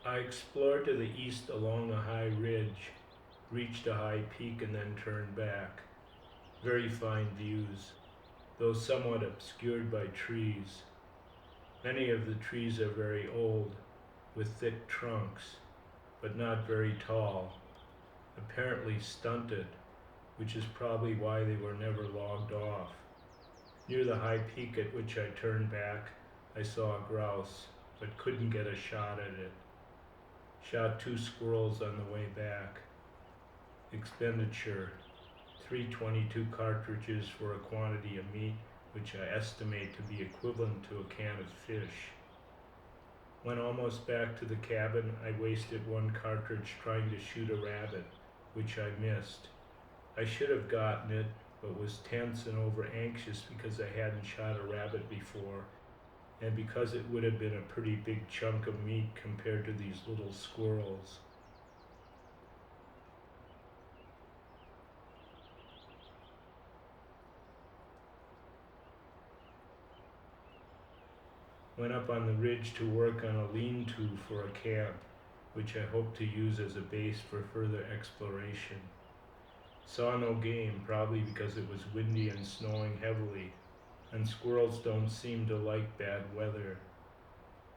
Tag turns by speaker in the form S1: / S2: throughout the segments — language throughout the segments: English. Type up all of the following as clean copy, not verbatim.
S1: I explored to the east along a high ridge, reached a high peak and then turned back. Very fine views, though somewhat obscured by trees. Many of the trees are very old, with thick trunks, but not very tall, apparently stunted, which is probably why they were never logged off. Near the high peak at which I turned back, I saw a grouse, but couldn't get a shot at it. Shot 2 squirrels on the way back. Expenditure: 322 cartridges for a quantity of meat which I estimate to be equivalent to a can of fish. When almost back to the cabin, I wasted 1 cartridge trying to shoot a rabbit, which I missed. I should have gotten it, but was tense and over anxious because I hadn't shot a rabbit before, and because it would have been a pretty big chunk of meat compared to these little squirrels. Went up on the ridge to work on a lean-to for a camp, which I hope to use as a base for further exploration. Saw no game, probably because it was windy and snowing heavily, and squirrels don't seem to like bad weather.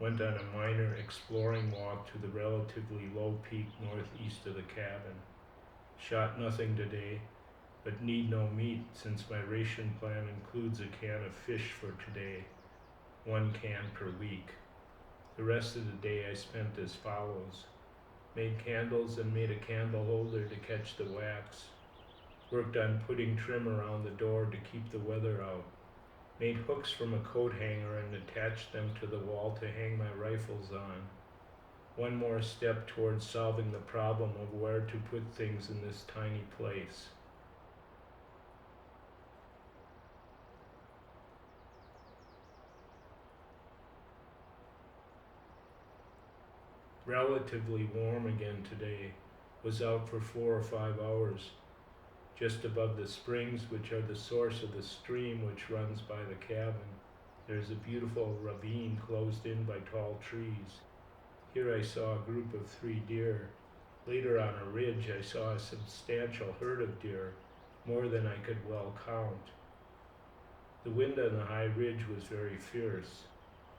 S1: Went on a minor exploring walk to the relatively low peak northeast of the cabin. Shot nothing today, but need no meat since my ration plan includes a can of fish for today, 1 can per week. The rest of the day I spent as follows. Made candles and made a candle holder to catch the wax. Worked on putting trim around the door to keep the weather out. Made hooks from a coat hanger and attached them to the wall to hang my rifles on. 1 more step towards solving the problem of where to put things in this tiny place. Relatively warm again today. Was out for 4 or 5 hours. Just above the springs, which are the source of the stream which runs by the cabin, there's a beautiful ravine closed in by tall trees. Here I saw a group of 3 deer. Later on a ridge I saw a substantial herd of deer, more than I could well count. The wind on the high ridge was very fierce.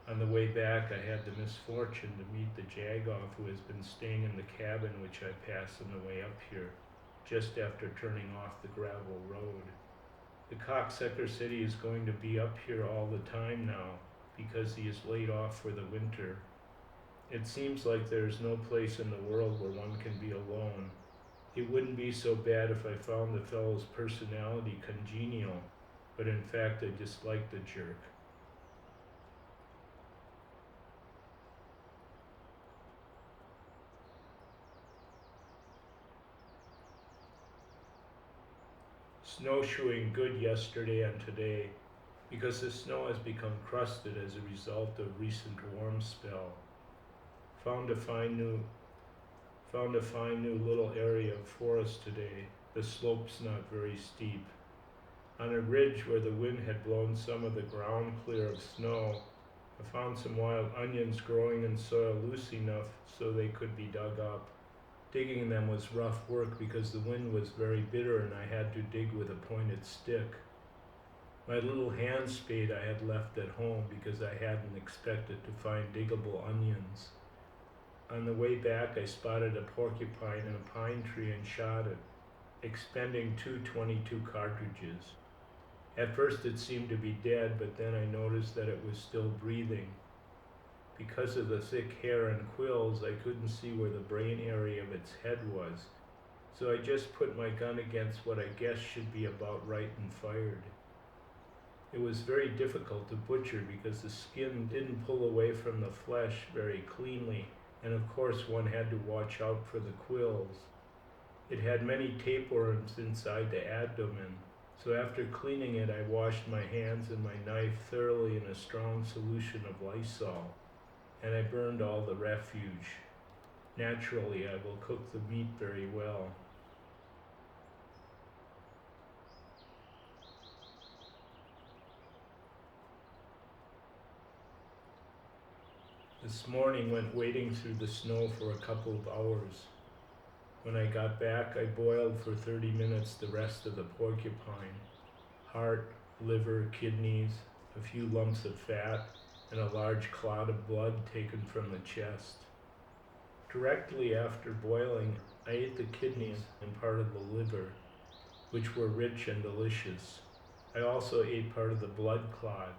S1: On the way back I had the misfortune to meet the jagoff who has been staying in the cabin which I passed on the way up here, just after turning off the gravel road. The cocksucker said he is going to be up here all the time now, because he is laid off for the winter. It seems like there is no place in the world where one can be alone. It wouldn't be so bad if I found the fellow's personality congenial, but in fact I disliked the jerk. Snowshoeing good yesterday and today, because the snow has become crusted as a result of recent warm spell. Found a fine new little area of forest today. The slope's not very steep. On a ridge where the wind had blown some of the ground clear of snow, I found some wild onions growing in soil loose enough so they could be dug up. Digging them was rough work because the wind was very bitter and I had to dig with a pointed stick. My little hand spade I had left at home because I hadn't expected to find diggable onions. On the way back I spotted a porcupine in a pine tree and shot it, expending 222 cartridges. At first it seemed to be dead, but then I noticed that it was still breathing. Because of the thick hair and quills, I couldn't see where the brain area of its head was, so I just put my gun against what I guessed should be about right and fired. It was very difficult to butcher because the skin didn't pull away from the flesh very cleanly, and of course one had to watch out for the quills. It had many tapeworms inside the abdomen, so after cleaning it I washed my hands and my knife thoroughly in a strong solution of Lysol, and I burned all the refuge. Naturally, I will cook the meat very well. The This morning went wading through the snow for a couple of hours. When I got back, I boiled for 30 minutes the rest of the porcupine. Heart, liver, kidneys, a few lumps of fat, and a large clot of blood taken from the chest. Directly after boiling, I ate the kidneys and part of the liver, which were rich and delicious. I also ate part of the blood clot,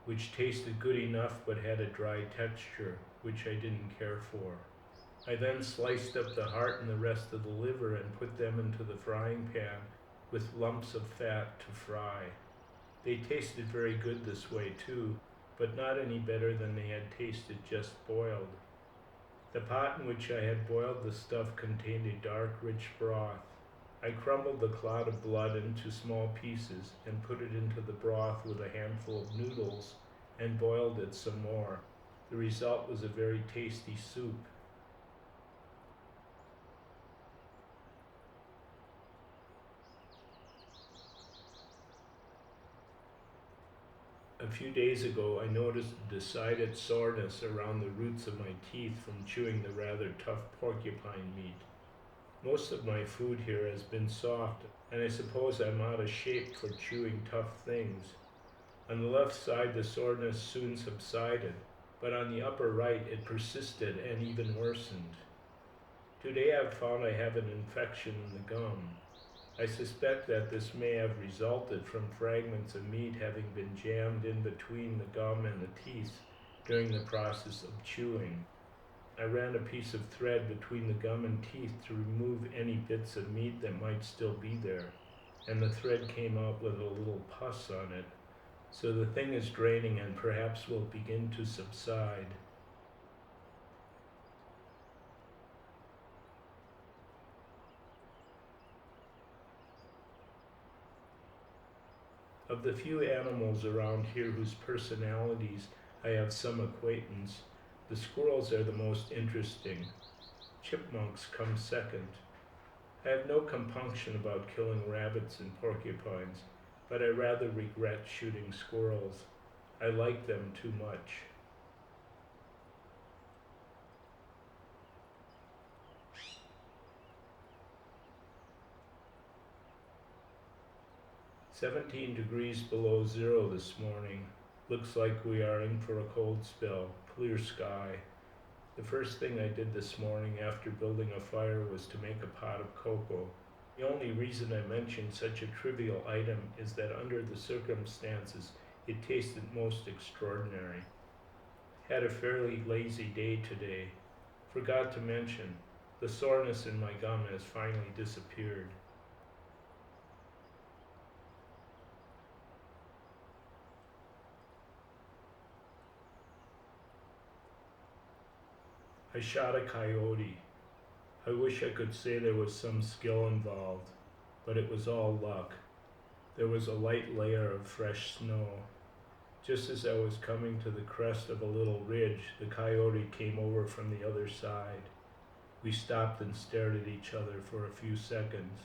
S1: which tasted good enough but had a dry texture, which I didn't care for. I then sliced up the heart and the rest of the liver and put them into the frying pan with lumps of fat to fry. They tasted very good this way too, but not any better than they had tasted just boiled. The pot in which I had boiled the stuff contained a dark, rich broth. I crumbled the clot of blood into small pieces and put it into the broth with a handful of noodles and boiled it some more. The result was a very tasty soup. A few days ago, I noticed a decided soreness around the roots of my teeth from chewing the rather tough porcupine meat. Most of my food here has been soft, and I suppose I'm out of shape for chewing tough things. On the left side, the soreness soon subsided, but on the upper right, it persisted and even worsened. Today I've found I have an infection in the gum. I suspect that this may have resulted from fragments of meat having been jammed in between the gum and the teeth during the process of chewing. I ran a piece of thread between the gum and teeth to remove any bits of meat that might still be there, and the thread came out with a little pus on it, so the thing is draining and perhaps will begin to subside. Of the few animals around here whose personalities I have some acquaintance, the squirrels are the most interesting. Chipmunks come second. I have no compunction about killing rabbits and porcupines, but I rather regret shooting squirrels. I like them too much. "17 degrees below zero this morning. Looks like we are in for a cold spell. Clear sky. The first thing I did this morning after building a fire was to make a pot of cocoa. The only reason I mention such a trivial item is that under the circumstances it tasted most extraordinary. Had a fairly lazy day today. Forgot to mention, the soreness in my gum has finally disappeared. I shot a coyote. I wish I could say there was some skill involved, but it was all luck. There was a light layer of fresh snow. Just as I was coming to the crest of a little ridge, the coyote came over from the other side. We stopped and stared at each other for a few seconds.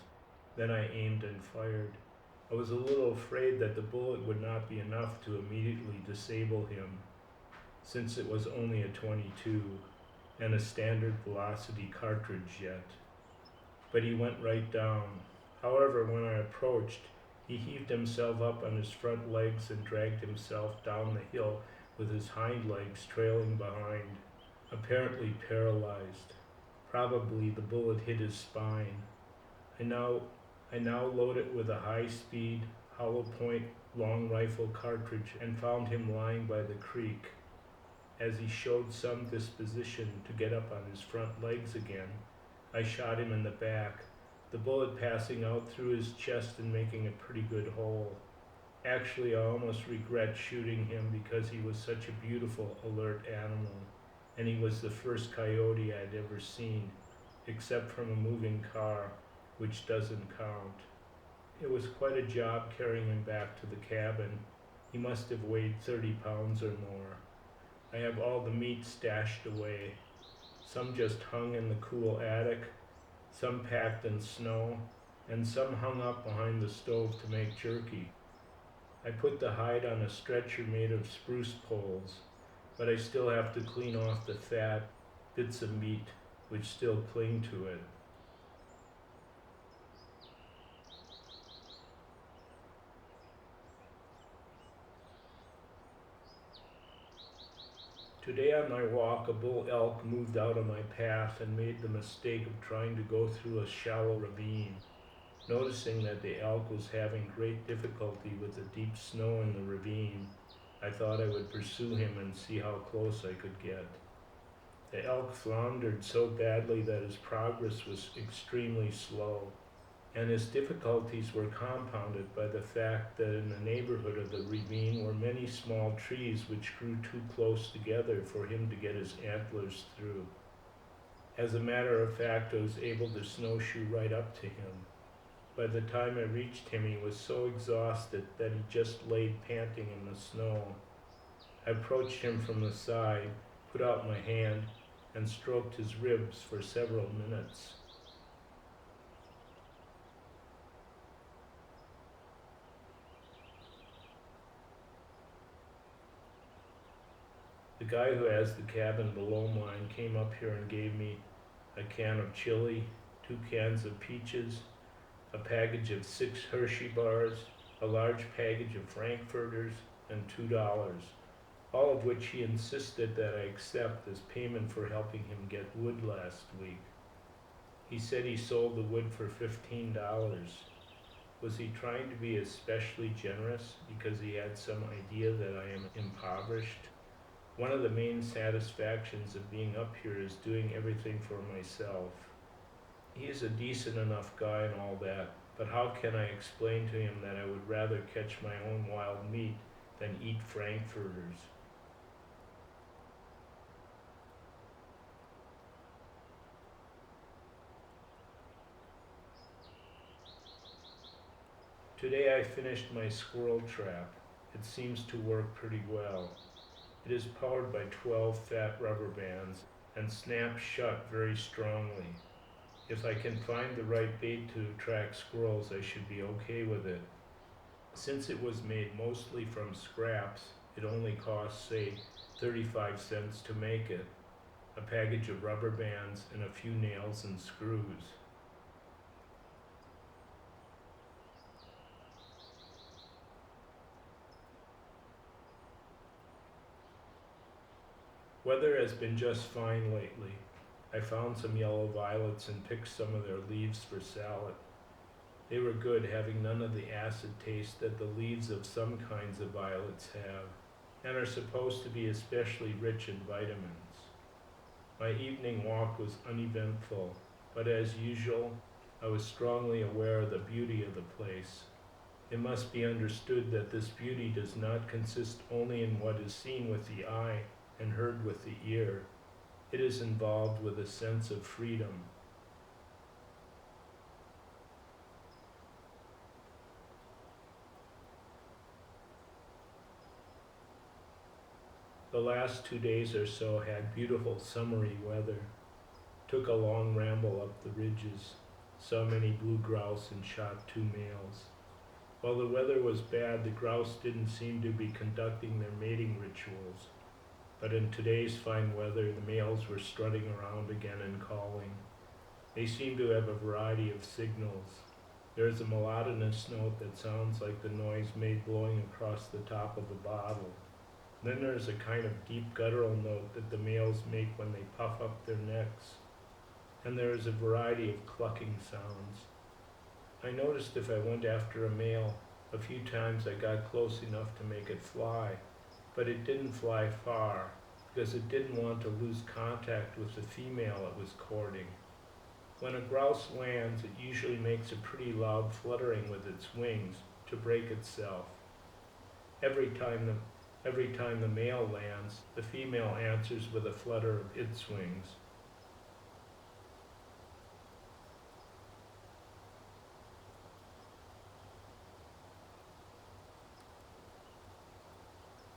S1: Then I aimed and fired. I was a little afraid that the bullet would not be enough to immediately disable him, since it was only a .22 and a standard velocity cartridge yet. But he went right down. However, when I approached, he heaved himself up on his front legs and dragged himself down the hill with his hind legs trailing behind, apparently paralyzed. Probably the bullet hit his spine. I now load it with a high-speed, hollow-point long rifle cartridge and found him lying by the creek. As he showed some disposition to get up on his front legs again, I shot him in the back, the bullet passing out through his chest and making a pretty good hole. Actually, I almost regret shooting him because he was such a beautiful, alert animal, and he was the first coyote I'd ever seen, except from a moving car, which doesn't count. It was quite a job carrying him back to the cabin. He must have weighed 30 pounds or more. I have all the meat stashed away. Some just hung in the cool attic, some packed in snow, and some hung up behind the stove to make jerky. I put the hide on a stretcher made of spruce poles. but I still have to clean off the fat bits of meat which still cling to it. Today on my walk, a bull elk moved out of my path and made the mistake of trying to go through a shallow ravine. Noticing that the elk was having great difficulty with the deep snow in the ravine, I thought I would pursue him and see how close I could get. The elk floundered so badly that his progress was extremely slow, and his difficulties were compounded by the fact that in the neighborhood of the ravine were many small trees which grew too close together for him to get his antlers through. As a matter of fact, I was able to snowshoe right up to him. By the time I reached him, he was so exhausted that he just laid panting in the snow. I approached him from the side, put out my hand, and stroked his ribs for several minutes. The guy who has the cabin below mine came up here and gave me a can of chili, 2 cans of peaches, a package of 6 Hershey bars, a large package of Frankfurters, and $2, all of which he insisted that I accept as payment for helping him get wood last week. He said he sold the wood for $15. Was he trying to be especially generous because he had some idea that I am impoverished? One of the main satisfactions of being up here is doing everything for myself. He is a decent enough guy and all that, but how can I explain to him that I would rather catch my own wild meat than eat Frankfurters? Today I finished my squirrel trap. It seems to work pretty well. It is powered by 12 fat rubber bands and snaps shut very strongly. If I can find the right bait to attract squirrels, I should be okay with it. Since it was made mostly from scraps, it only costs, say, 35 cents to make it, a package of rubber bands and a few nails and screws. Weather has been just fine lately. I found some yellow violets and picked some of their leaves for salad. They were good, having none of the acid taste that the leaves of some kinds of violets have, and are supposed to be especially rich in vitamins. My evening walk was uneventful, but as usual, I was strongly aware of the beauty of the place. It must be understood that this beauty does not consist only in what is seen with the eye and heard with the ear. It is involved with a sense of freedom. The last 2 days or so had beautiful summery weather. Took a long ramble up the ridges, saw many blue grouse and shot 2 males. While the weather was bad, the grouse didn't seem to be conducting their mating rituals. But in today's fine weather, the males were strutting around again and calling. They seem to have a variety of signals. There is a monotonous note that sounds like the noise made blowing across the top of a bottle. Then there is a kind of deep guttural note that the males make when they puff up their necks. And there is a variety of clucking sounds. I noticed if I went after a male, a few times I got close enough to make it fly. But it didn't fly far, because it didn't want to lose contact with the female it was courting. When a grouse lands, it usually makes a pretty loud fluttering with its wings to break itself. Every time the male lands, the female answers with a flutter of its wings.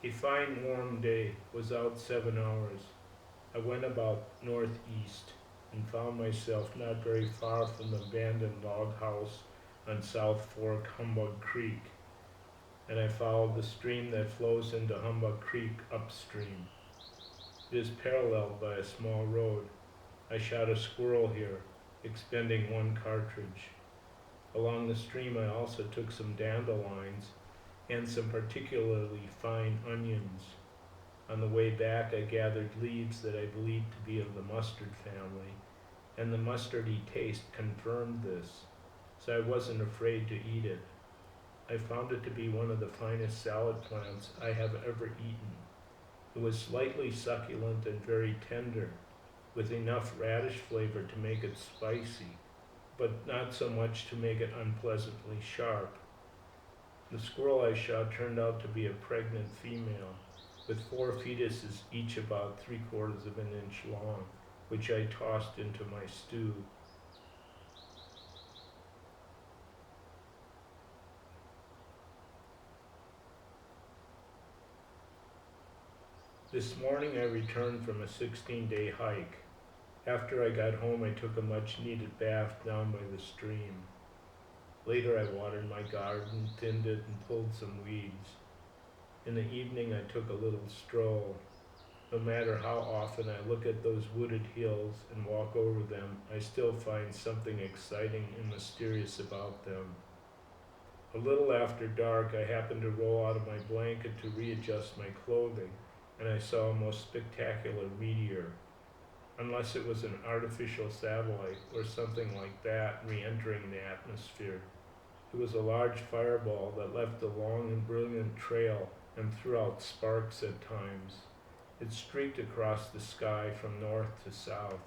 S1: A fine warm day, was out 7 hours. I went about northeast and found myself not very far from the abandoned log house on South Fork Humbug Creek, and I followed the stream that flows into Humbug Creek upstream. It is paralleled by a small road. I shot a squirrel here, expending one cartridge. Along the stream I also took some dandelions and some particularly fine onions. On the way back I gathered leaves that I believed to be of the mustard family, and the mustardy taste confirmed this, so I wasn't afraid to eat it. I found it to be one of the finest salad plants I have ever eaten. It was slightly succulent and very tender, with enough radish flavor to make it spicy, but not so much to make it unpleasantly sharp. The squirrel I shot turned out to be a pregnant female, with 4 fetuses each about 3/4 of an inch long, which I tossed into my stew. This morning I returned from a 16-day hike. After I got home, I took a much-needed bath down by the stream. Later I watered my garden, thinned it, and pulled some weeds. In the evening I took a little stroll. No matter how often I look at those wooded hills and walk over them, I still find something exciting and mysterious about them. A little after dark, I happened to roll out of my blanket to readjust my clothing, and I saw a most spectacular meteor. Unless it was an artificial satellite or something like that re-entering the atmosphere. It was a large fireball that left a long and brilliant trail and threw out sparks at times. It streaked across the sky from north to south.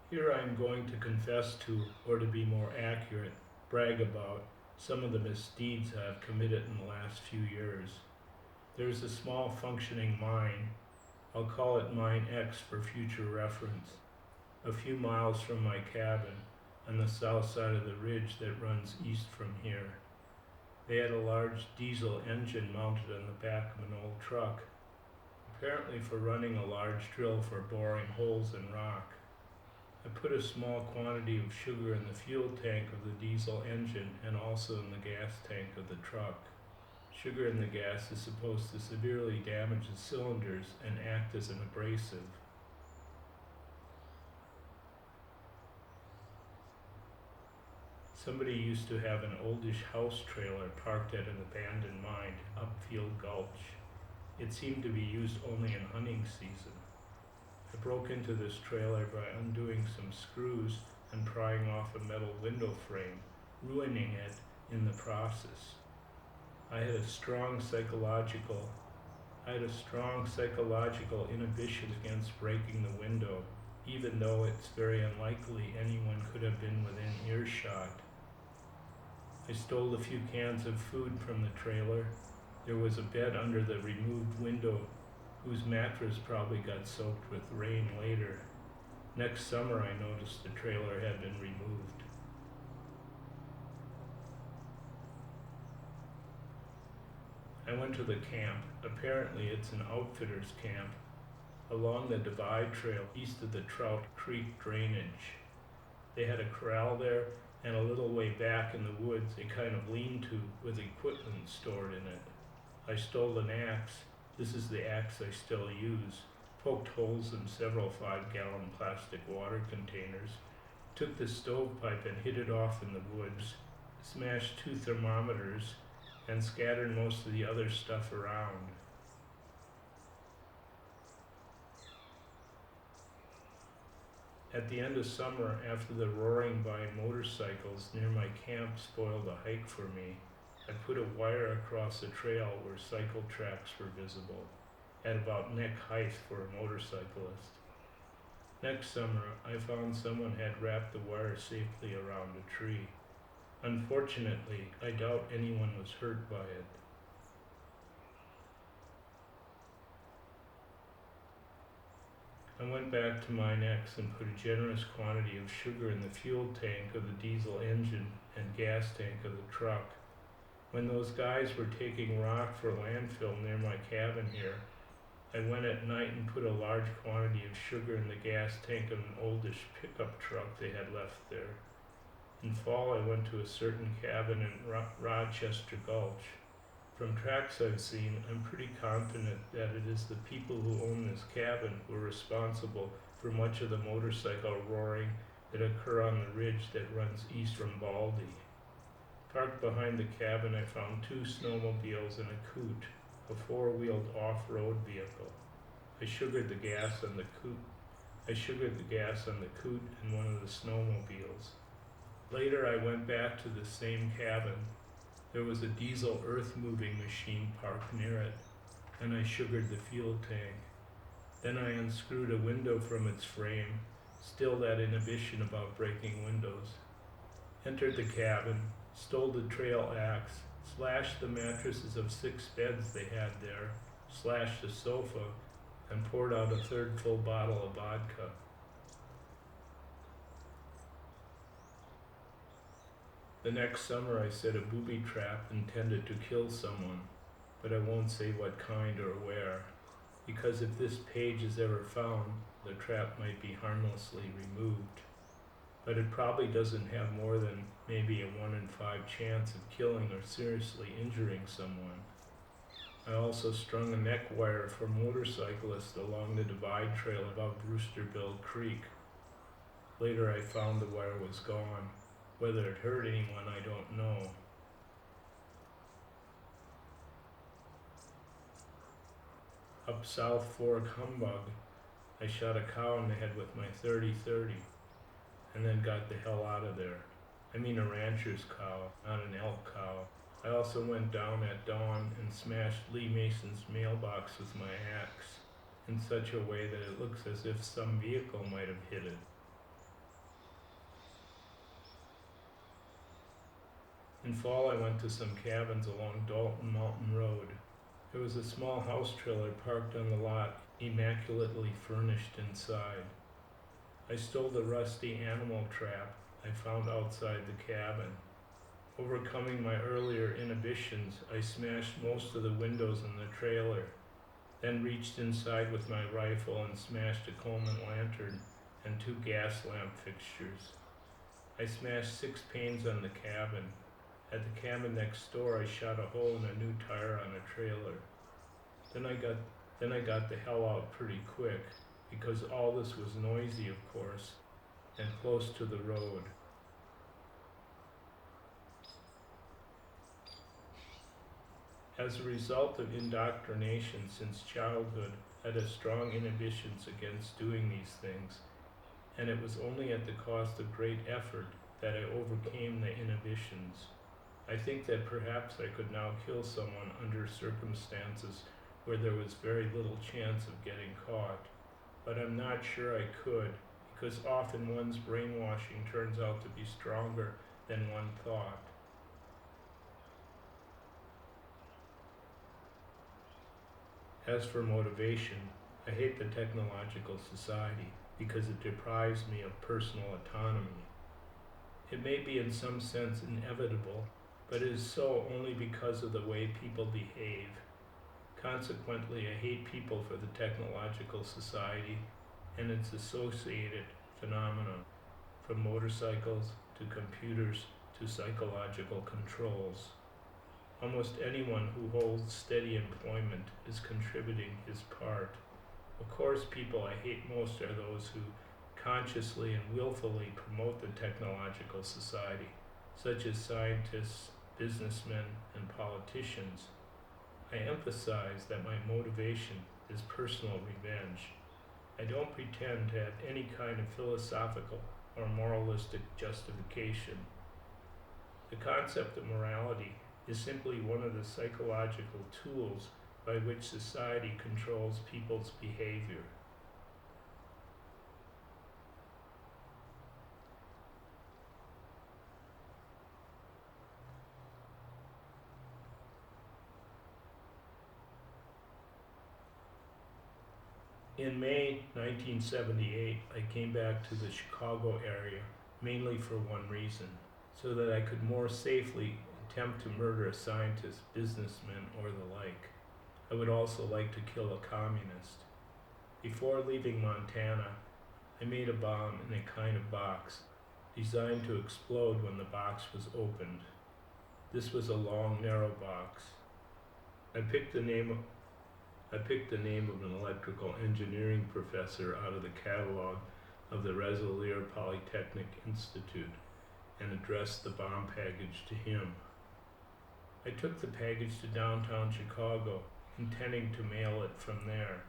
S1: Here I am going to confess to, or to be more accurate, brag about, some of the misdeeds I have committed in the last few years. There is a small functioning mine, I'll call it Mine X for future reference, a few miles from my cabin on the south side of the ridge that runs east from here. They had a large diesel engine mounted on the back of an old truck, apparently for running a large drill for boring holes in rock. I put a small quantity of sugar in the fuel tank of the diesel engine and also in the gas tank of the truck. Sugar in the gas is supposed to severely damage the cylinders and act as an abrasive. Somebody used to have an oldish house trailer parked at an abandoned mine, Upfield Gulch. It seemed to be used only in hunting season. I broke into this trailer by undoing some screws and prying off a metal window frame, ruining it in the process. I had a strong psychological inhibition against breaking the window, even though it's very unlikely anyone could have been within earshot. I stole a few cans of food from the trailer. There was a bed under the removed window whose mattress probably got soaked with rain later. Next summer I noticed the trailer had been removed. I went to the camp. Apparently it's an outfitter's camp along the Divide Trail east of the Trout Creek drainage. They had a corral there and a little way back in the woods a kind of lean-to with equipment stored in it. I stole an axe. This is the axe I still use. Poked holes in several 5-gallon plastic water containers, took the stovepipe and hid it off in the woods, smashed 2 thermometers, and scattered most of the other stuff around. At the end of summer, after the roaring by motorcycles near my camp spoiled a hike for me, I put a wire across the trail where cycle tracks were visible, at about neck height for a motorcyclist. Next summer, I found someone had wrapped the wire safely around a tree. Unfortunately, I doubt anyone was hurt by it. I went back to Mine X and put a generous quantity of sugar in the fuel tank of the diesel engine and gas tank of the truck. When those guys were taking rock for landfill near my cabin here, I went at night and put a large quantity of sugar in the gas tank of an oldish pickup truck they had left there. In fall, I went to a certain cabin in Rochester Gulch. From tracks I've seen, I'm pretty confident that it is the people who own this cabin who are responsible for much of the motorcycle roaring that occur on the ridge that runs east from Baldy. Parked behind the cabin, I found 2 snowmobiles and a coot, a 4-wheeled off-road vehicle. I sugared the gas on the coot and one of the snowmobiles. Later, I went back to the same cabin. There was a diesel earth-moving machine parked near it, and I sugared the fuel tank. Then I unscrewed a window from its frame, still that inhibition about breaking windows. Entered the cabin, stole the trail axe, slashed the mattresses of 6 beds they had there, slashed the sofa, and poured out a 1/3 full bottle of vodka. The next summer I set a booby trap intended to kill someone, but I won't say what kind or where, because if this page is ever found, the trap might be harmlessly removed. But it probably doesn't have more than maybe a 1 in 5 chance of killing or seriously injuring someone. I also strung a neck wire for motorcyclists along the Divide Trail above Brewsterville Creek. Later I found the wire was gone. Whether it hurt anyone, I don't know. Up South Fork Humbug, I shot a cow in the head with my .30-30 and then got the hell out of there. I mean a rancher's cow, not an elk cow. I also went down at dawn and smashed Lee Mason's mailbox with my axe in such a way that it looks as if some vehicle might have hit it. In fall, I went to some cabins along Dalton Mountain Road. There was a small house trailer parked on the lot, immaculately furnished inside. I stole the rusty animal trap I found outside the cabin. Overcoming my earlier inhibitions, I smashed most of the windows in the trailer, then reached inside with my rifle and smashed a Coleman lantern and 2 gas lamp fixtures. I smashed 6 panes on the cabin. At the cabin next door, I shot a hole in a new tire on a trailer. Then I got the hell out pretty quick, because all this was noisy, of course, and close to the road. As a result of indoctrination since childhood, I had strong inhibitions against doing these things, and it was only at the cost of great effort that I overcame the inhibitions. I think that perhaps I could now kill someone under circumstances where there was very little chance of getting caught, but I'm not sure I could, because often one's brainwashing turns out to be stronger than one thought. As for motivation, I hate the technological society because it deprives me of personal autonomy. It may be in some sense inevitable, but it is so only because of the way people behave. Consequently, I hate people for the technological society and its associated phenomena, from motorcycles to computers to psychological controls. Almost anyone who holds steady employment is contributing his part. Of course, people I hate most are those who consciously and willfully promote the technological society, such as scientists, businessmen, and politicians. I emphasize that my motivation is personal revenge. I don't pretend to have any kind of philosophical or moralistic justification. The concept of morality is simply one of the psychological tools by which society controls people's behavior. In May 1978, I came back to the Chicago area mainly for one reason, so that I could more safely attempt to murder a scientist, businessman, or the like. I would also like to kill a communist. Before leaving Montana, I made a bomb in a kind of box, designed to explode when the box was opened. This was a long, narrow box. I picked the name of an electrical engineering professor out of the catalog of the Rensselaer Polytechnic Institute and addressed the bomb package to him. I took the package to downtown Chicago, intending to mail it from there,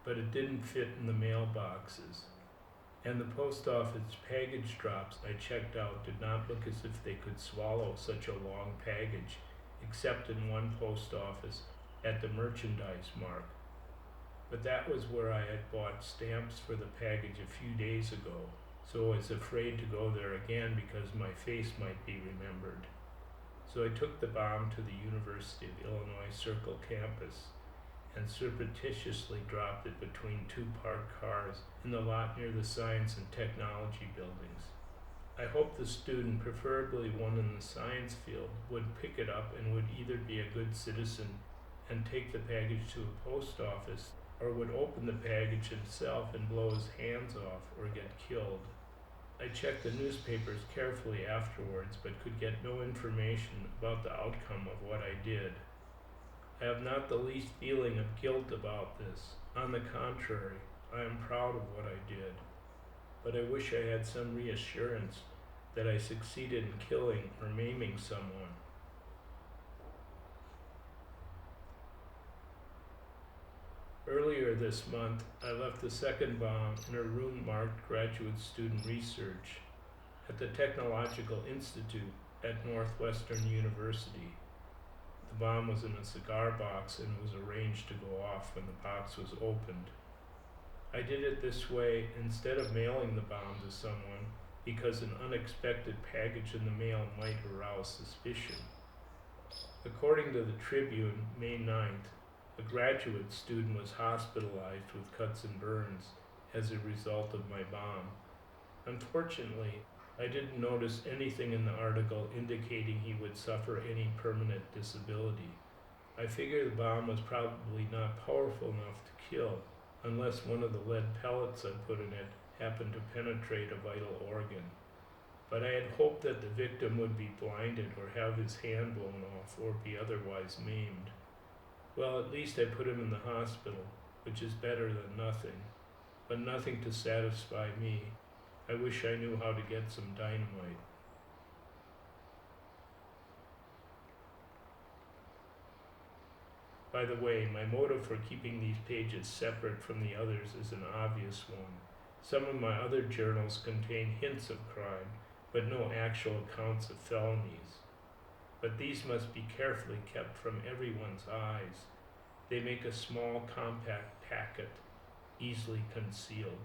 S1: but it didn't fit in the mailboxes, and the post office package drops I checked out did not look as if they could swallow such a long package, except in one post office at the merchandise mark. But that was where I had bought stamps for the package a few days ago, so I was afraid to go there again because my face might be remembered. So I took the bomb to the University of Illinois Circle campus and surreptitiously dropped it between 2 parked cars in the lot near the Science and Technology buildings. I hoped the student, preferably one in the science field, would pick it up and would either be a good citizen and take the package to a post office, or would open the package himself and blow his hands off or get killed. I checked the newspapers carefully afterwards, but could get no information about the outcome of what I did. I have not the least feeling of guilt about this. On the contrary, I am proud of what I did. But I wish I had some reassurance that I succeeded in killing or maiming someone. Earlier this month, I left the second bomb in a room marked Graduate Student Research at the Technological Institute at Northwestern University. The bomb was in a cigar box and was arranged to go off when the box was opened. I did it this way instead of mailing the bomb to someone, because an unexpected package in the mail might arouse suspicion. According to the Tribune, May 9th, a graduate student was hospitalized with cuts and burns as a result of my bomb. Unfortunately, I didn't notice anything in the article indicating he would suffer any permanent disability. I figure the bomb was probably not powerful enough to kill, unless one of the lead pellets I put in it happened to penetrate a vital organ. But I had hoped that the victim would be blinded or have his hand blown off or be otherwise maimed. Well, at least I put him in the hospital, which is better than nothing, but nothing to satisfy me. I wish I knew how to get some dynamite. By the way, my motive for keeping these pages separate from the others is an obvious one. Some of my other journals contain hints of crime, but no actual accounts of felonies. But these must be carefully kept from everyone's eyes. They make a small, compact packet, easily concealed.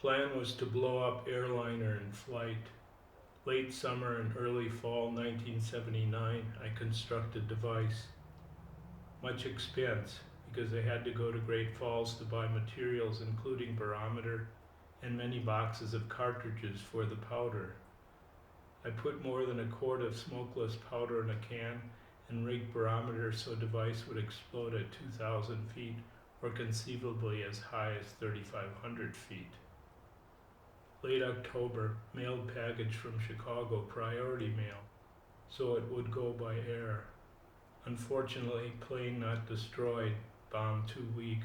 S1: Plan was to blow up airliner in flight. Late summer and early fall 1979, I constructed device. Much expense, because I had to go to Great Falls to buy materials including barometer and many boxes of cartridges for the powder. I put more than a quart of smokeless powder in a can and rigged barometer so device would explode at 2,000 feet or conceivably as high as 3,500 feet. Late October, mailed package from Chicago, priority mail, so it would go by air. Unfortunately, plane not destroyed, bomb too weak.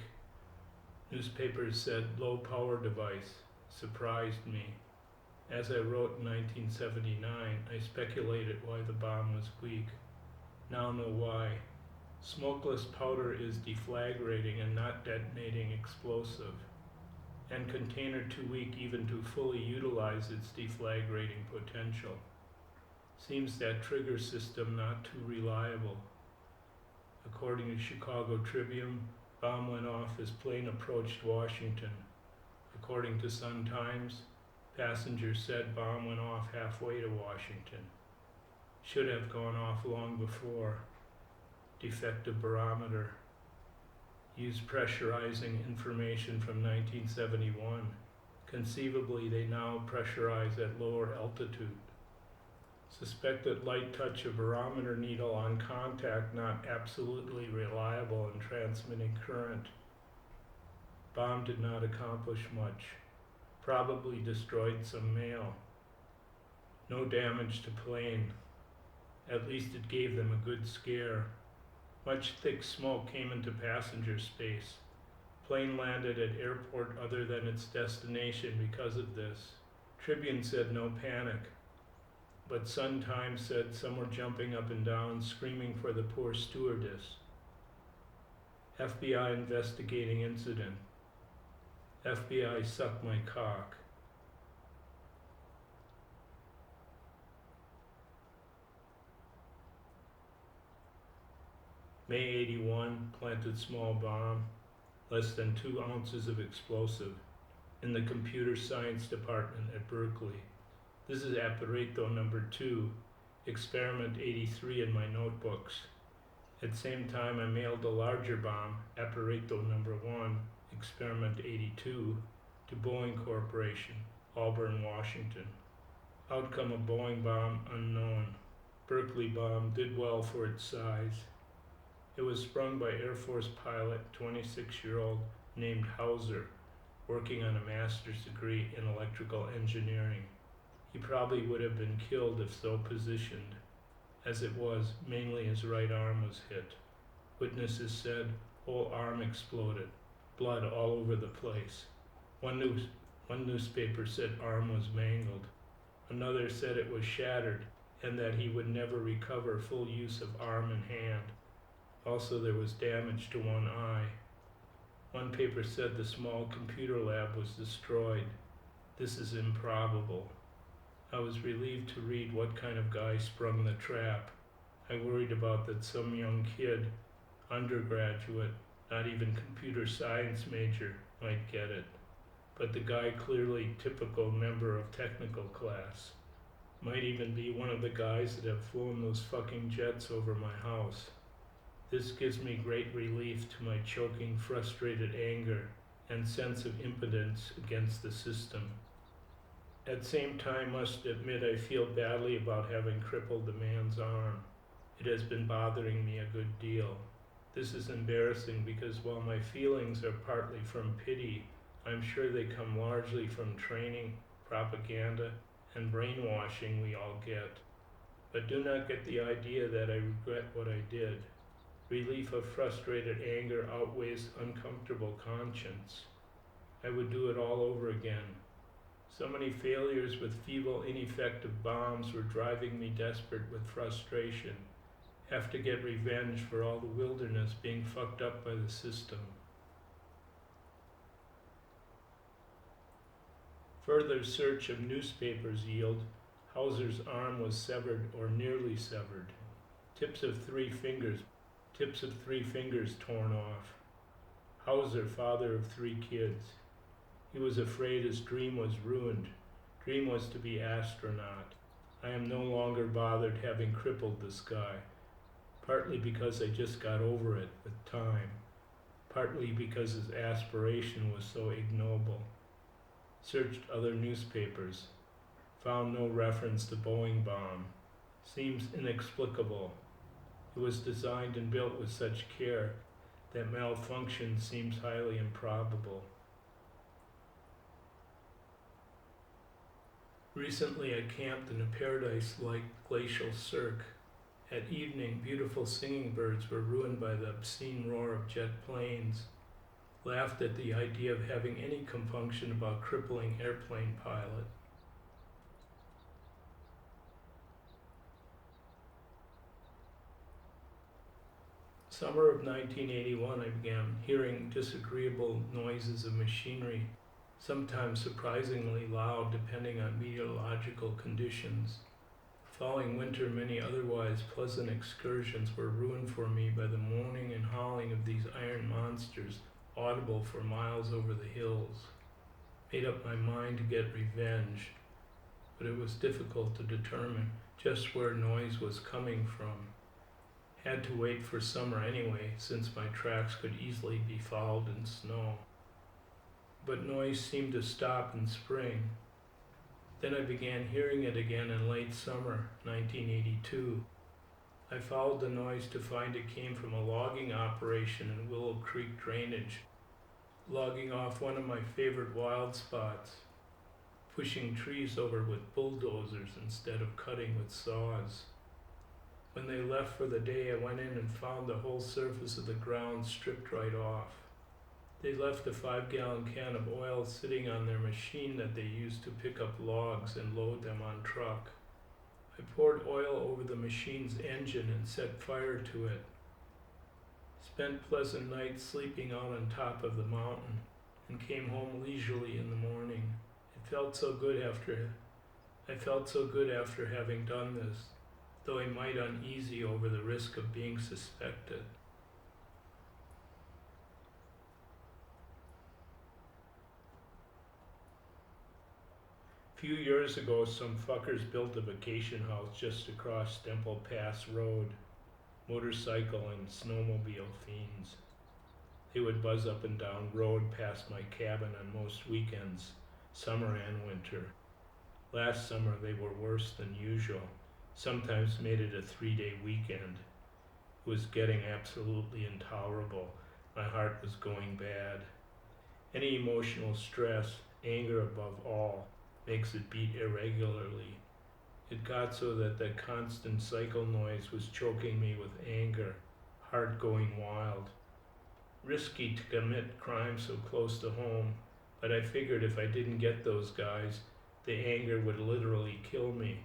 S1: Newspapers said low power device, surprised me. As I wrote in 1979, I speculated why the bomb was weak. Now know why. Smokeless powder is deflagrating and not detonating explosive, and container too weak even to fully utilize its deflagrating potential. Seems that trigger system not too reliable. According to Chicago Tribune, bomb went off as plane approached Washington. According to Sun Times, passenger said bomb went off halfway to Washington. Should have gone off long before. Defective barometer. Used pressurizing information from 1971. Conceivably, they now pressurize at lower altitude. Suspected light touch of barometer needle on contact not absolutely reliable in transmitting current. Bomb did not accomplish much. Probably destroyed some mail. No damage to plane. At least it gave them a good scare. Much thick smoke came into passenger space. Plane landed at airport other than its destination because of this. Tribune said no panic, but Sun Times said some were jumping up and down, screaming for the poor stewardess. FBI investigating incident. FBI suck my cock. May 81, planted small bomb, less than 2 ounces of explosive, in the computer science department at Berkeley. This is apparato number 2, experiment 83 in my notebooks. At the same time, I mailed a larger bomb, apparato number 1, experiment 82, to Boeing Corporation, Auburn, Washington. Outcome of Boeing bomb unknown. Berkeley bomb did well for its size. It was sprung by Air Force pilot, 26-year-old, named Hauser, working on a master's degree in electrical engineering. He probably would have been killed if so positioned. As it was, mainly his right arm was hit. Witnesses said whole arm exploded, blood all over the place. One newspaper said arm was mangled. Another said it was shattered and that he would never recover full use of arm and hand. Also, there was damage to one eye. One paper said the small computer lab was destroyed. This is improbable. I was relieved to read what kind of guy sprung the trap. I worried about that some young kid, undergraduate, not even computer science major, might get it. But the guy clearly typical member of technical class. Might even be one of the guys that have flown those fucking jets over my house. This gives me great relief to my choking, frustrated anger and sense of impotence against the system. At the same time, must admit I feel badly about having crippled the man's arm. It has been bothering me a good deal. This is embarrassing because while my feelings are partly from pity, I'm sure they come largely from training, propaganda, and brainwashing we all get. But do not get the idea that I regret what I did. Relief of frustrated anger outweighs uncomfortable conscience. I would do it all over again. So many failures with feeble, ineffective bombs were driving me desperate with frustration. Have to get revenge for all the wilderness being fucked up by the system. Further search of newspapers yield Hauser's arm was severed or nearly severed. Tips of three fingers torn off. Hauser, father of 3 kids. He was afraid his dream was ruined. Dream was to be astronaut. I am no longer bothered having crippled the sky, partly because I just got over it with time, partly because his aspiration was so ignoble. Searched other newspapers, found no reference to Boeing bomb. Seems inexplicable. It was designed and built with such care that malfunction seems highly improbable. Recently I camped in a paradise-like glacial cirque. At evening, beautiful singing birds were ruined by the obscene roar of jet planes. Laughed at the idea of having any compunction about crippling airplane pilot. Summer of 1981, I began hearing disagreeable noises of machinery, sometimes surprisingly loud depending on meteorological conditions. Following winter, many otherwise pleasant excursions were ruined for me by the moaning and howling of these iron monsters, audible for miles over the hills. Made up my mind to get revenge, but it was difficult to determine just where noise was coming from. Had to wait for summer anyway, since my tracks could easily be followed in snow. But noise seemed to stop in spring. Then I began hearing it again in late summer, 1982. I followed the noise to find it came from a logging operation in Willow Creek drainage, logging off one of my favorite wild spots, pushing trees over with bulldozers instead of cutting with saws. When they left for the day, I went in and found the whole surface of the ground stripped right off. They left a 5-gallon can of oil sitting on their machine that they used to pick up logs and load them on truck. I poured oil over the machine's engine and set fire to it. Spent pleasant nights sleeping out on top of the mountain and came home leisurely in the morning. I felt so good after having done this, though I might uneasy over the risk of being suspected. A few years ago, some fuckers built a vacation house just across Stemple Pass Road. Motorcycle and snowmobile fiends. They would buzz up and down road past my cabin on most weekends, summer and winter. Last summer they were worse than usual, sometimes made it a 3-day weekend. It was getting absolutely intolerable. My heart was going bad. Any emotional stress, anger above all, makes it beat irregularly. It got so that the constant cycle noise was choking me with anger, heart going wild. Risky to commit crime so close to home, but I figured if I didn't get those guys, the anger would literally kill me.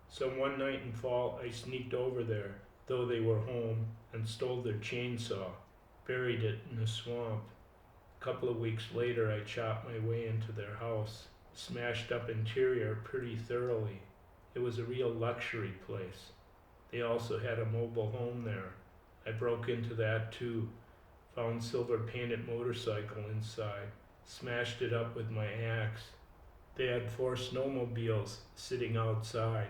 S1: So one night in fall, I sneaked over there, though they were home, and stole their chainsaw, buried it in a swamp. A couple of weeks later, I chopped my way into their house, smashed up interior pretty thoroughly. It was a real luxury place. They also had a mobile home there. I broke into that too, found silver painted motorcycle inside, smashed it up with my axe. They had 4 snowmobiles sitting outside.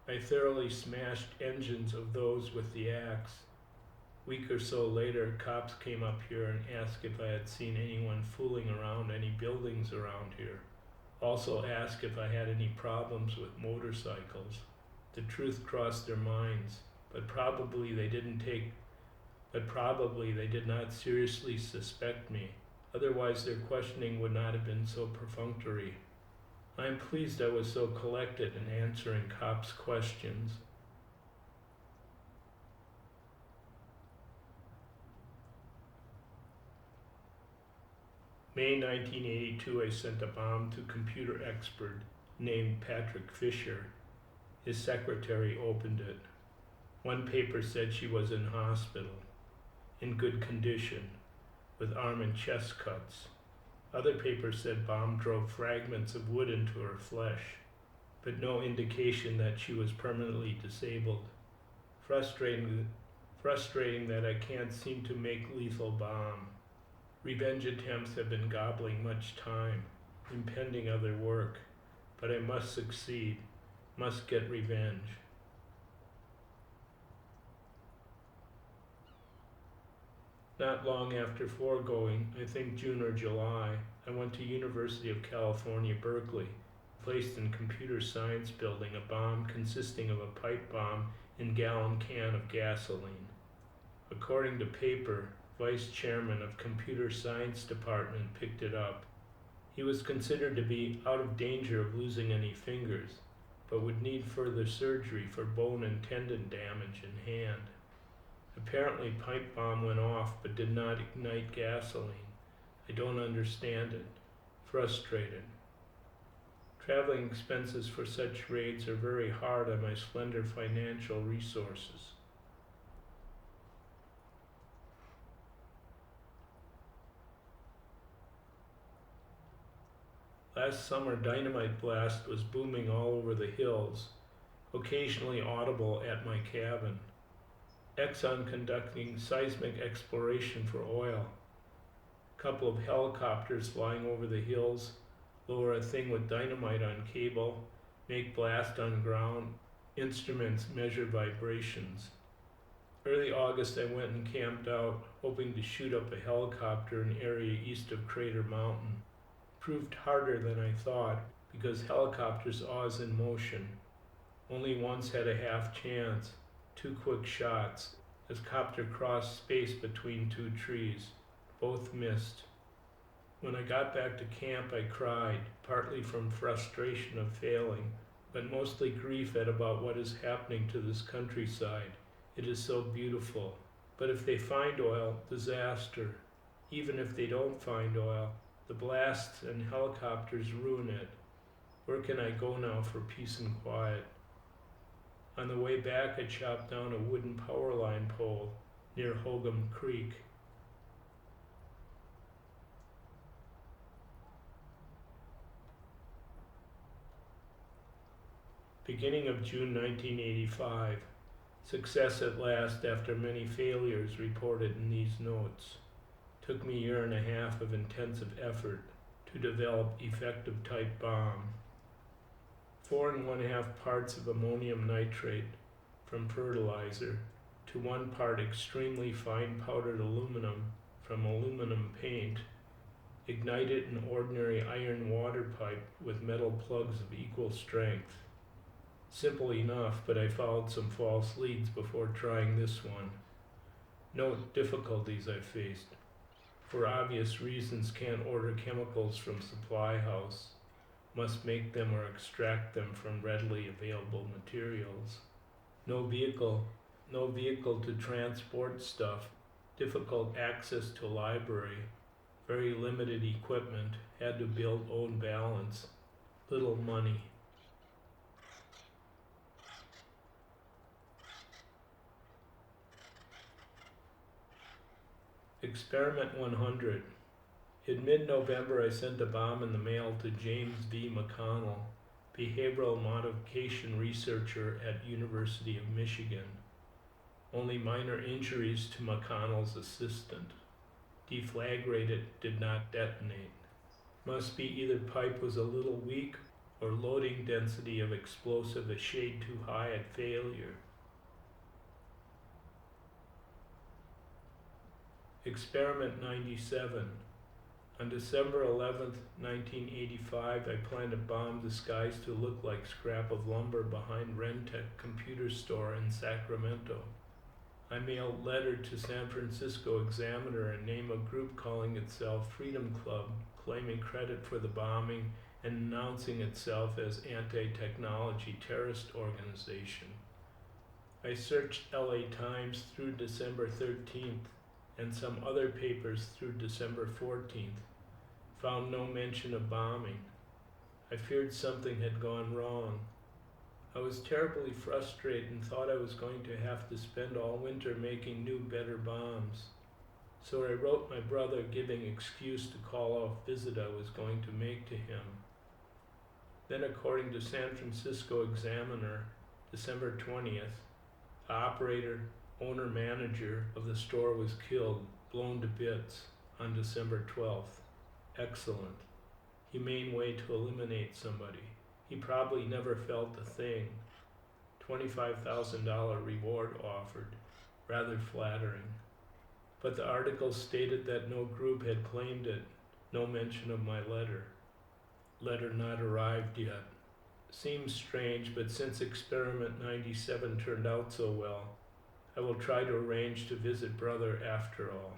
S1: I thoroughly smashed engines of those with the axe. A week or so later, cops came up here and asked if I had seen anyone fooling around any buildings around here. Also asked if I had any problems with motorcycles. The truth crossed their minds, but probably they did not seriously suspect me. Otherwise their questioning would not have been so perfunctory. I am pleased I was so collected in answering cops' questions. May 1982, I sent a bomb to a computer expert named Patrick Fisher. His secretary opened it. One paper said she was in hospital, in good condition, with arm and chest cuts. Other papers said bomb drove fragments of wood into her flesh, but no indication that she was permanently disabled. Frustrating that I can't seem to make lethal bomb. Revenge attempts have been gobbling much time, impending other work, but I must succeed, must get revenge. Not long after foregoing, I think June or July, I went to University of California, Berkeley, placed in computer science building a bomb consisting of a pipe bomb and gallon can of gasoline. According to paper, vice chairman of computer science department picked it up. He was considered to be out of danger of losing any fingers, but would need further surgery for bone and tendon damage in hand. Apparently pipe bomb went off but did not ignite gasoline. I don't understand it. Frustrated. Traveling expenses for such raids are very hard on my slender financial resources. Last summer, dynamite blast was booming all over the hills, occasionally audible at my cabin. Exxon conducting seismic exploration for oil. Couple of helicopters flying over the hills, lower a thing with dynamite on cable, make blast on ground, instruments measure vibrations. Early August I went and camped out, hoping to shoot up a helicopter in an area east of Crater Mountain. Proved harder than I thought, because helicopters always in motion. Only once had a half chance, 2 quick shots, as copter crossed space between 2 trees. Both missed. When I got back to camp, I cried, partly from frustration of failing, but mostly grief at about what is happening to this countryside. It is so beautiful. But if they find oil, disaster. Even if they don't find oil, the blasts and helicopters ruin it. Where can I go now for peace and quiet? On the way back, I chopped down a wooden power line pole near Hogum Creek. Beginning of June 1985. Success at last after many failures reported in these notes. Took me a year and a half of intensive effort to develop effective type bomb. 4 1/2 parts of ammonium nitrate from fertilizer to 1 part extremely fine powdered aluminum from aluminum paint. Ignite it in ordinary iron water pipe with metal plugs of equal strength. Simple enough, but I followed some false leads before trying this one. Note difficulties I faced. For obvious reasons, can't order chemicals from supply house. Must make them or extract them from readily available materials. No vehicle to transport stuff. Difficult access to library. Very limited equipment. Had to build own balance. Little money. Experiment 100. In mid-November, I sent a bomb in the mail to James V. McConnell, behavioral modification researcher at University of Michigan. Only minor injuries to McConnell's assistant. Deflagrated, did not detonate. Must be either pipe was a little weak or loading density of explosive a shade too high at failure. Experiment 97. On December 11, 1985, I planned a bomb disguised to look like scrap of lumber behind Rentec computer store in Sacramento. I mailed letter to San Francisco Examiner and name a group calling itself Freedom Club, claiming credit for the bombing and announcing itself as anti-technology terrorist organization. I searched LA Times through December 13th and some other papers through December 14th. Found no mention of bombing. I feared something had gone wrong. I was terribly frustrated and thought I was going to have to spend all winter making new, better bombs. So I wrote my brother giving excuse to call off visit I was going to make to him. Then, according to San Francisco Examiner, December 20th, the operator, owner-manager of the store was killed, blown to bits, on December 12th. Excellent. Humane way to eliminate somebody. He probably never felt a thing. $25,000 reward offered. Rather flattering. But the article stated that no group had claimed it. No mention of my letter. Letter not arrived yet. Seems strange, but since experiment 97 turned out so well, I will try to arrange to visit brother after all.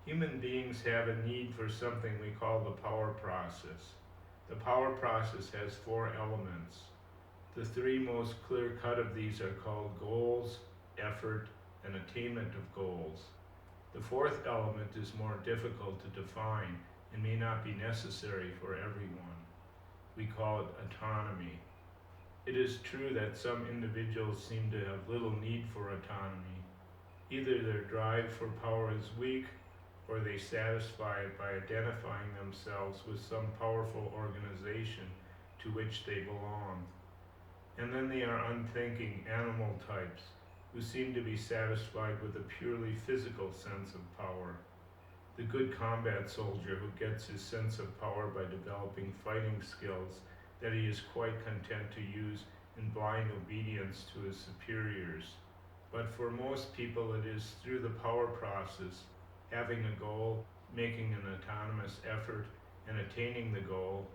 S1: Human beings have a need for something we call the power process. The power process has 4 elements. The 3 most clear-cut of these are called goals, effort, and attainment of goals. The 4th element is more difficult to define and may not be necessary for everyone. We call it autonomy. It is true that some individuals seem to have little need for autonomy. Either their drive for power is weak, or they satisfy it by identifying themselves with some powerful organization to which they belong. And then they are unthinking animal types who seem to be satisfied with a purely physical sense of power. The good combat soldier who gets his sense of power by developing fighting skills that he is quite content to use in blind obedience to his superiors. But for most people it is through the power process, having a goal, making an autonomous effort, and attaining the goal,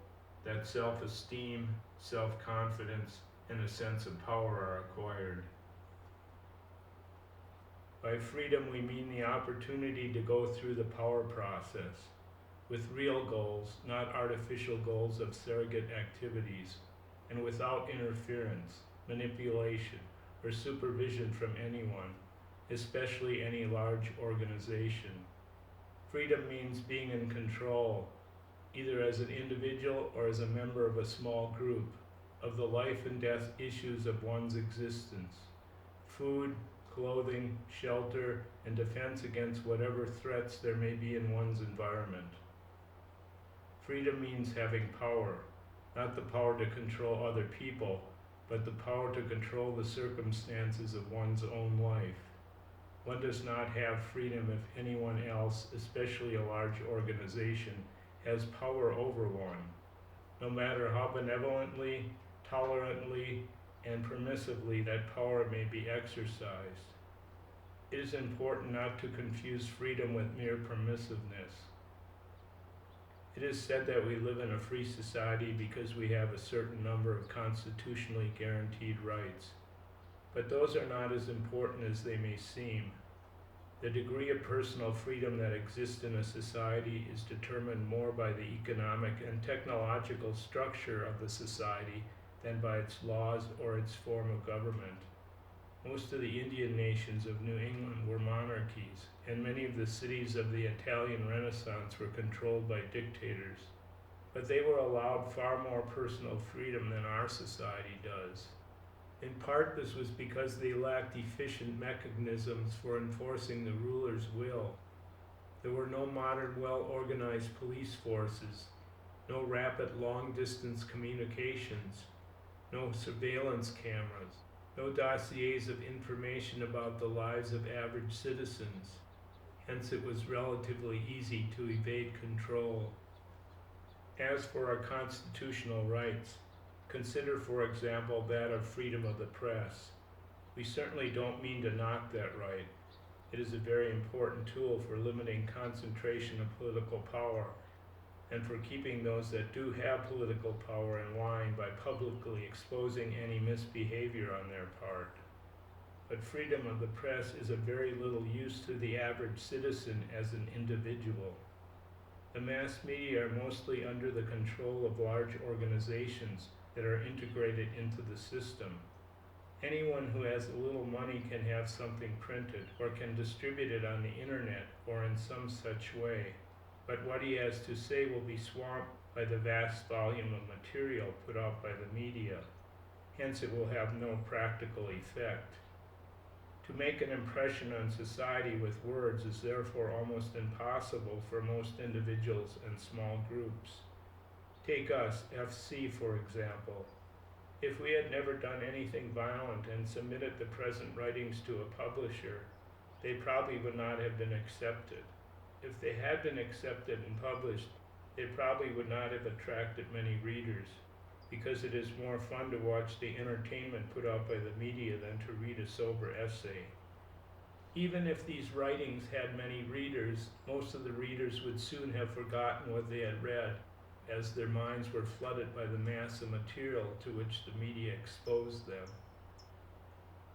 S1: that self-esteem, self-confidence, and a sense of power are acquired. By freedom we mean the opportunity to go through the power process with real goals, not artificial goals of surrogate activities, and without interference, manipulation, or supervision from anyone, especially any large organization. Freedom means being in control, either as an individual or as a member of a small group, of the life and death issues of one's existence. Food, clothing, shelter, and defense against whatever threats there may be in one's environment. Freedom means having power, not the power to control other people, but the power to control the circumstances of one's own life. One does not have freedom if anyone else, especially a large organization, has power over one, no matter how benevolently, tolerantly, and permissively that power may be exercised. It is important not to confuse freedom with mere permissiveness. It is said that we live in a free society because we have a certain number of constitutionally guaranteed rights, but those are not as important as they may seem. The degree of personal freedom that exists in a society is determined more by the economic and technological structure of the society than by its laws or its form of government. Most of the Indian nations of New England were monarchies, and many of the cities of the Italian Renaissance were controlled by dictators. But they were allowed far more personal freedom than our society does. In part, this was because they lacked efficient mechanisms for enforcing the ruler's will. There were no modern, well-organized police forces, no rapid long-distance communications, no surveillance cameras, no dossiers of information about the lives of average citizens. Hence, it was relatively easy to evade control. As for our constitutional rights, consider, for example, that of freedom of the press. We certainly don't mean to knock that right. It is a very important tool for limiting concentration of political power and for keeping those that do have political power in line by publicly exposing any misbehavior on their part. But freedom of the press is of very little use to the average citizen as an individual. The mass media are mostly under the control of large organizations that are integrated into the system. Anyone who has a little money can have something printed or can distribute it on the internet or in some such way. But what he has to say will be swamped by the vast volume of material put out by the media. Hence, it will have no practical effect. To make an impression on society with words is therefore almost impossible for most individuals and small groups. Take us, FC, for example. If we had never done anything violent and submitted the present writings to a publisher, they probably would not have been accepted. If they had been accepted and published, they probably would not have attracted many readers, because it is more fun to watch the entertainment put out by the media than to read a sober essay. Even if these writings had many readers, most of the readers would soon have forgotten what they had read, as their minds were flooded by the mass of material to which the media exposed them.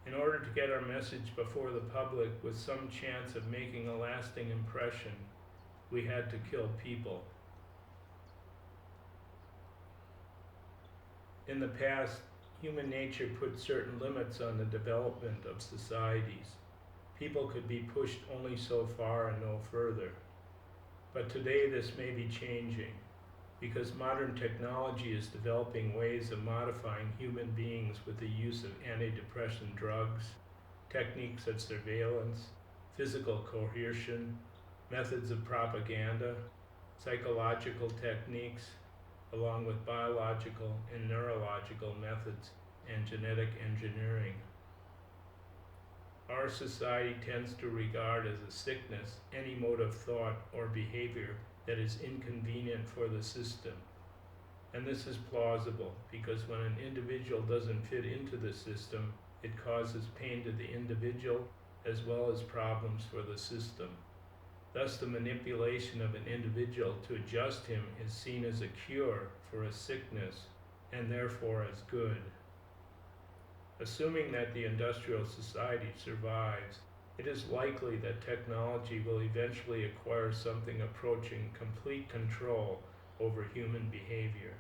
S1: In order to get our message before the public with some chance of making a lasting impression, We had to kill people. In the past, human nature put certain limits on the development of societies. People could be pushed only so far and no further. But today this may be changing, because modern technology is developing ways of modifying human beings with the use of antidepressant drugs, techniques of surveillance, physical coercion, methods of propaganda, psychological techniques, along with biological and neurological methods and genetic engineering. Our society tends to regard as a sickness any mode of thought or behavior that is inconvenient for the system. And this is plausible because when an individual doesn't fit into the system, it causes pain to the individual as well as problems for the system. Thus, the manipulation of an individual to adjust him is seen as a cure for a sickness and therefore as good. Assuming that the industrial society survives, it is likely that technology will eventually acquire something approaching complete control over human behavior.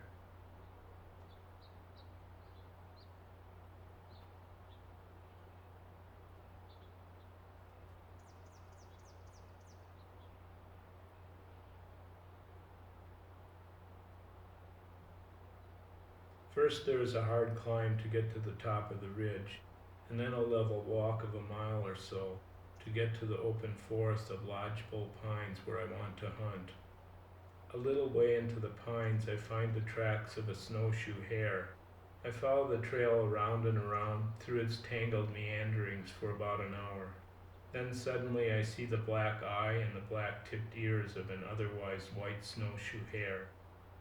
S1: First, there is a hard climb to get to the top of the ridge, and then a level walk of a mile or so to get to the open forest of lodgepole pines where I want to hunt. A little way into the pines, I find the tracks of a snowshoe hare. I follow the trail around and around through its tangled meanderings for about an hour. Then suddenly I see the black eye and the black-tipped ears of an otherwise white snowshoe hare.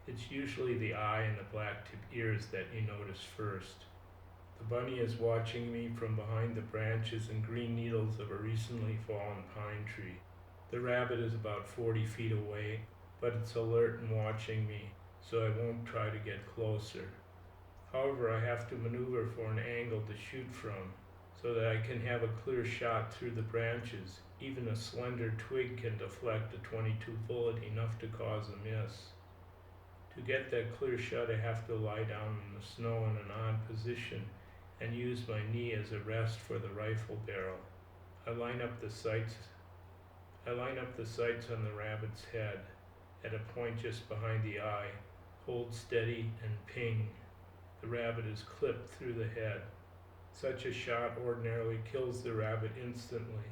S1: It's usually the eye and the black-tipped ears that you notice first. The bunny is watching me from behind the branches and green needles of a recently fallen pine tree. The rabbit is about 40 feet away, but it's alert and watching me, so I won't try to get closer. However, I have to maneuver for an angle to shoot from, so that I can have a clear shot through the branches. Even a slender twig can deflect a .22 bullet enough to cause a miss. To get that clear shot, I have to lie down in the snow in an odd position and use my knee as a rest for the rifle barrel. I line up the sights on the rabbit's head at a point just behind the eye, hold steady, and ping. The rabbit is clipped through the head. Such a shot ordinarily kills the rabbit instantly,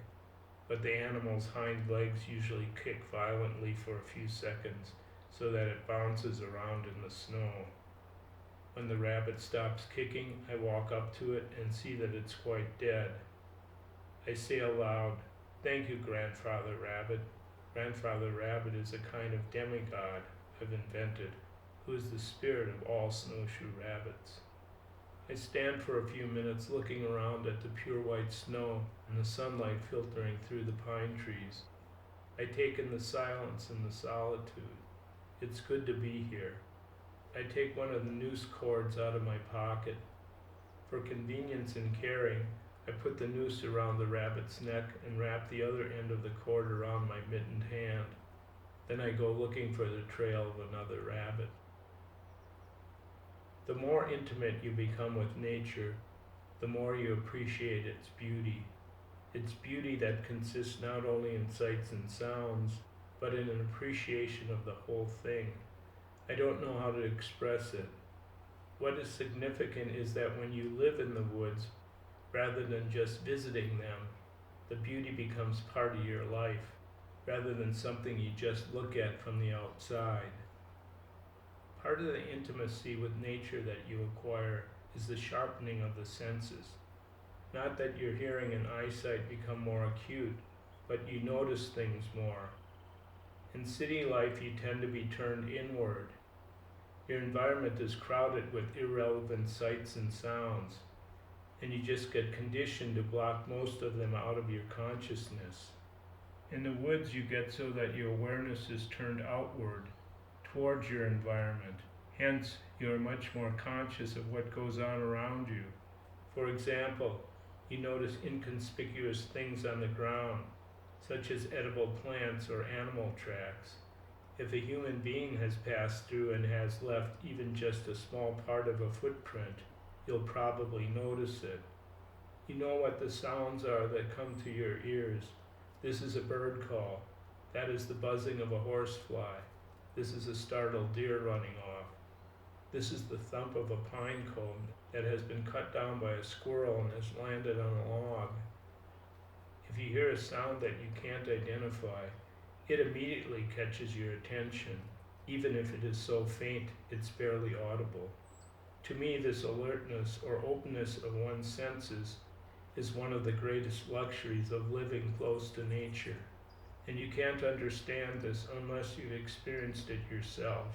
S1: but the animal's hind legs usually kick violently for a few seconds so that it bounces around in the snow. When the rabbit stops kicking, I walk up to it and see that it's quite dead. I say aloud, "Thank you, Grandfather Rabbit." Grandfather Rabbit is a kind of demigod I've invented, who is the spirit of all snowshoe rabbits. I stand for a few minutes looking around at the pure white snow and the sunlight filtering through the pine trees. I take in the silence and the solitude. It's good to be here. I take one of the noose cords out of my pocket. For convenience in carrying, I put the noose around the rabbit's neck and wrap the other end of the cord around my mittened hand. Then I go looking for the trail of another rabbit. The more intimate you become with nature, the more you appreciate its beauty. Its beauty that consists not only in sights and sounds, but in an appreciation of the whole thing. I don't know how to express it. What is significant is that when you live in the woods, rather than just visiting them, the beauty becomes part of your life, rather than something you just look at from the outside. Part of the intimacy with nature that you acquire is the sharpening of the senses. Not that your hearing and eyesight become more acute, but you notice things more. In city life, you tend to be turned inward. Your environment is crowded with irrelevant sights and sounds, and you just get conditioned to block most of them out of your consciousness. In the woods, you get so that your awareness is turned outward, towards your environment. Hence, you are much more conscious of what goes on around you. For example, you notice inconspicuous things on the ground, such as edible plants or animal tracks. If a human being has passed through and has left even just a small part of a footprint, you'll probably notice it. You know what the sounds are that come to your ears. This is a bird call. That is the buzzing of a horsefly. This is a startled deer running off. This is the thump of a pine cone that has been cut down by a squirrel and has landed on a log. If you hear a sound that you can't identify, it immediately catches your attention, even if it is so faint it's barely audible. To me, this alertness or openness of one's senses is one of the greatest luxuries of living close to nature, and you can't understand this unless you've experienced it yourself.